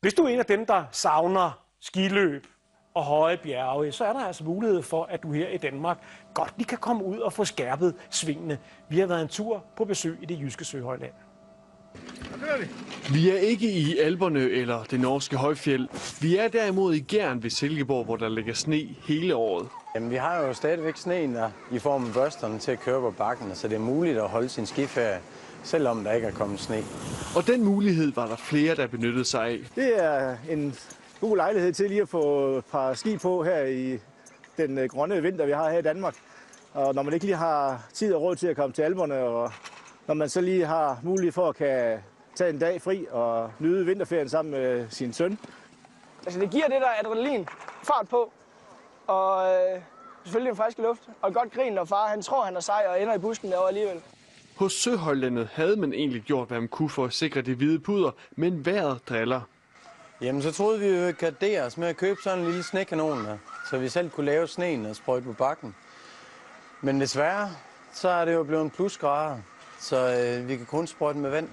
Hvis du er en af dem, der savner skiløb og høje bjerge, så er der altså mulighed for, at du her i Danmark godt lige kan komme ud og få skærpet svingene. Vi har været en tur på besøg i det jyske Søhøjland. Vi er ikke i Alperne eller det norske højfjeld. Vi er derimod i Gjern ved Silkeborg, hvor der ligger sne hele året. Jamen, vi har jo stadigvæk sneen der i form af børsterne til at køre på bakken, så det er muligt at holde sin skiferie, selvom der ikke er kommet sne. Og den mulighed var der flere, der benyttede sig af. Det er en god lejlighed til lige at få et par ski på her i den grønne vinter, vi har her i Danmark. Og når man ikke lige har tid og råd til at komme til Alperne, og når man så lige har mulighed for at kan tage en dag fri og nyde vinterferien sammen med sin søn. Altså det giver det der adrenalin, fart på, og selvfølgelig en frisk luft, og et godt grin, når far han tror, han er sej og ender i busken derovre alligevel. Hos Søhøjlandet havde man egentlig gjort, hvad man kunne for at sikre det hvide pudder, men vejret driller. Jamen, så troede vi jo at gardere os med at købe sådan en lille snekanon der, så vi selv kunne lave sneen og sprøjte på bakken. Men desværre, så er det jo blevet plusgrader, så vi kan kun sprøjte med vand.